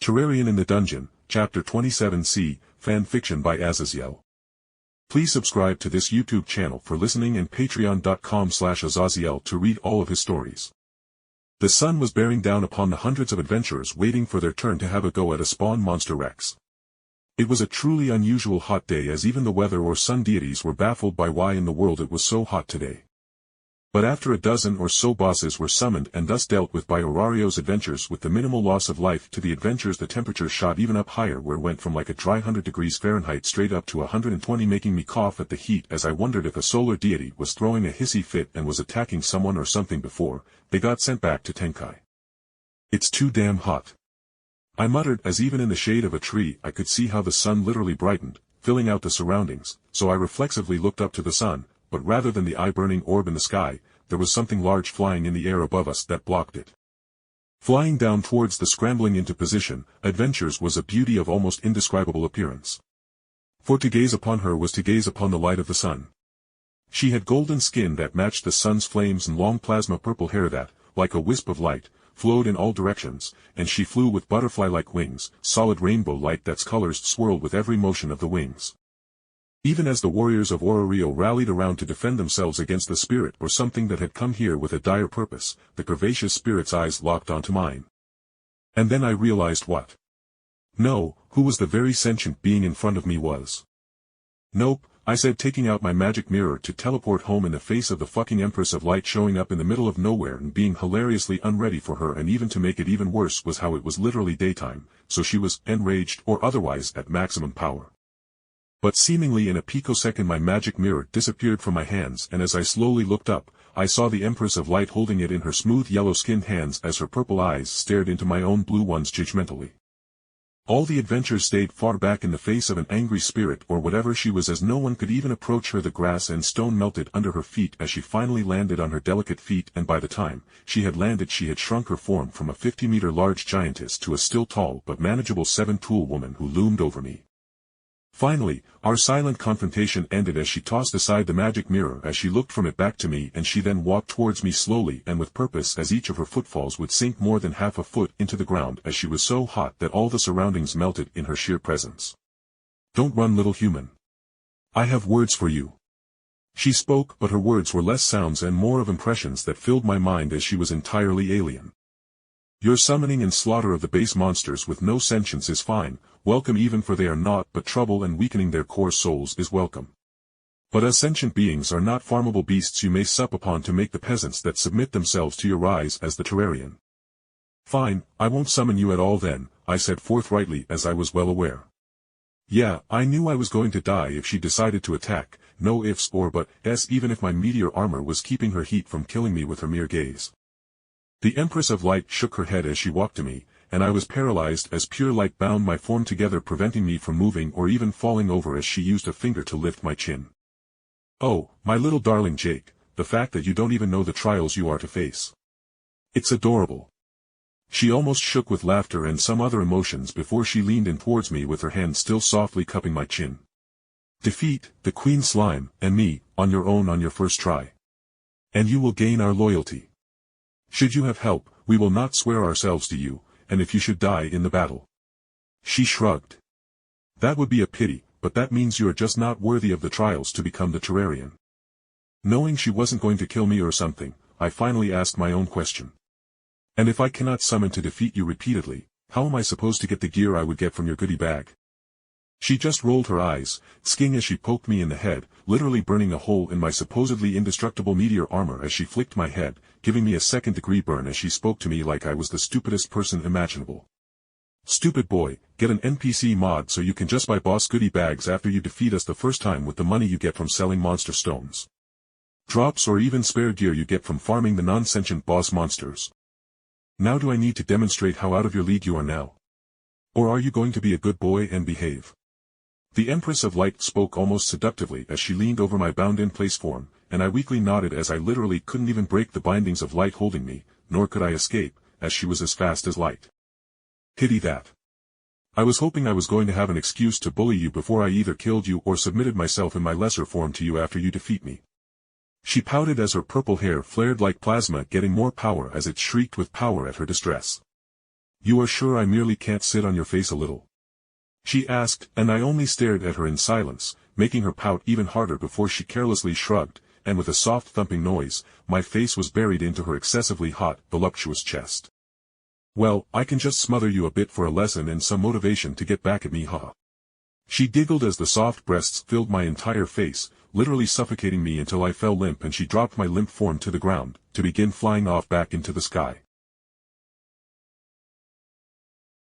Terrarian in the Dungeon, Chapter 27c, Fan Fiction by Azazyel. Please subscribe to this YouTube channel for listening and patreon.com/Azazyel to read all of his stories. The sun was bearing down upon the hundreds of adventurers waiting for their turn to have a go at a spawn monster Rex. It was a truly unusual hot day, as even the weather or sun deities were baffled by why in the world it was so hot today. But after a dozen or so bosses were summoned and thus dealt with by Orario's adventures with the minimal loss of life to the adventures, the temperature shot even up higher, where it went from like a dry 100 degrees Fahrenheit straight up to 120, making me cough at the heat as I wondered if a solar deity was throwing a hissy fit and was attacking someone or something before they got sent back to Tenkai. "It's too damn hot," I muttered, as even in the shade of a tree I could see how the sun literally brightened, filling out the surroundings. So I reflexively looked up to the sun, but rather than the eye-burning orb in the sky, there was something large flying in the air above us that blocked it. Flying down towards the scrambling into position, adventures was a beauty of almost indescribable appearance. For to gaze upon her was to gaze upon the light of the sun. She had golden skin that matched the sun's flames and long plasma purple hair that, like a wisp of light, flowed in all directions, and she flew with butterfly-like wings, solid rainbow light that's colors swirled with every motion of the wings. Even as the warriors of Orario rallied around to defend themselves against the spirit or something that had come here with a dire purpose, the curvaceous spirit's eyes locked onto mine. And then I realized what? No, who was the very sentient being in front of me was. "Nope," I said, taking out my magic mirror to teleport home in the face of the fucking Empress of Light showing up in the middle of nowhere and being hilariously unready for her, and even to make it even worse was how it was literally daytime, so she was enraged or otherwise at maximum power. But seemingly in a picosecond my magic mirror disappeared from my hands, and as I slowly looked up, I saw the Empress of Light holding it in her smooth yellow-skinned hands as her purple eyes stared into my own blue ones judgmentally. All the adventurers stayed far back in the face of an angry spirit or whatever she was, as no one could even approach her. The grass and stone melted under her feet as she finally landed on her delicate feet, and by the time she had landed she had shrunk her form from a 50-meter large giantess to a still tall but manageable 7-tool woman who loomed over me. Finally, our silent confrontation ended as she tossed aside the magic mirror as she looked from it back to me, and she then walked towards me slowly and with purpose, as each of her footfalls would sink more than half a foot into the ground as she was so hot that all the surroundings melted in her sheer presence. "Don't run, little human. I have words for you." She spoke, but her words were less sounds and more of impressions that filled my mind, as she was entirely alien. "Your summoning and slaughter of the base monsters with no sentience is fine, welcome even, for they are naught but trouble, and weakening their core souls is welcome. But as sentient beings are not farmable beasts you may sup upon to make the peasants that submit themselves to your rise as the Terrarian." "Fine, I won't summon you at all then," I said forthrightly, as I was well aware. Yeah, I knew I was going to die if she decided to attack, no ifs or buts, even if my meteor armor was keeping her heat from killing me with her mere gaze. The Empress of Light shook her head as she walked to me, and I was paralyzed as pure light bound my form together, preventing me from moving or even falling over as she used a finger to lift my chin. "Oh, my little darling Jake, the fact that you don't even know the trials you are to face. It's adorable." She almost shook with laughter and some other emotions before she leaned in towards me with her hand still softly cupping my chin. "Defeat the Queen Slime and me, on your own, on your first try. And you will gain our loyalty. Should you have help, we will not swear ourselves to you, and if you should die in the battle." She shrugged. "That would be a pity, but that means you are just not worthy of the trials to become the Terrarian." Knowing she wasn't going to kill me or something, I finally asked my own question. "And if I cannot summon to defeat you repeatedly, how am I supposed to get the gear I would get from your goodie bag?" She just rolled her eyes, sking as she poked me in the head, literally burning a hole in my supposedly indestructible meteor armor as she flicked my head, giving me a second-degree burn as she spoke to me like I was the stupidest person imaginable. "Stupid boy, get an NPC mod so you can just buy boss goodie bags after you defeat us the first time with the money you get from selling monster stones. Drops or even spare gear you get from farming the non-sentient boss monsters. Now do I need to demonstrate how out of your league you are now? Or are you going to be a good boy and behave?" The Empress of Light spoke almost seductively as she leaned over my bound-in-place form, and I weakly nodded as I literally couldn't even break the bindings of light holding me, nor could I escape, as she was as fast as light. "Pity that. I was hoping I was going to have an excuse to bully you before I either killed you or submitted myself in my lesser form to you after you defeat me." She pouted as her purple hair flared like plasma, getting more power as it shrieked with power at her distress. You are sure I merely can't sit on your face a little? She asked, and I only stared at her in silence, making her pout even harder before she carelessly shrugged, and with a soft thumping noise, my face was buried into her excessively hot, voluptuous chest. Well, I can just smother you a bit for a lesson and some motivation to get back at me, huh? She giggled as the soft breasts filled my entire face, literally suffocating me until I fell limp, and she dropped my limp form to the ground, to begin flying off back into the sky.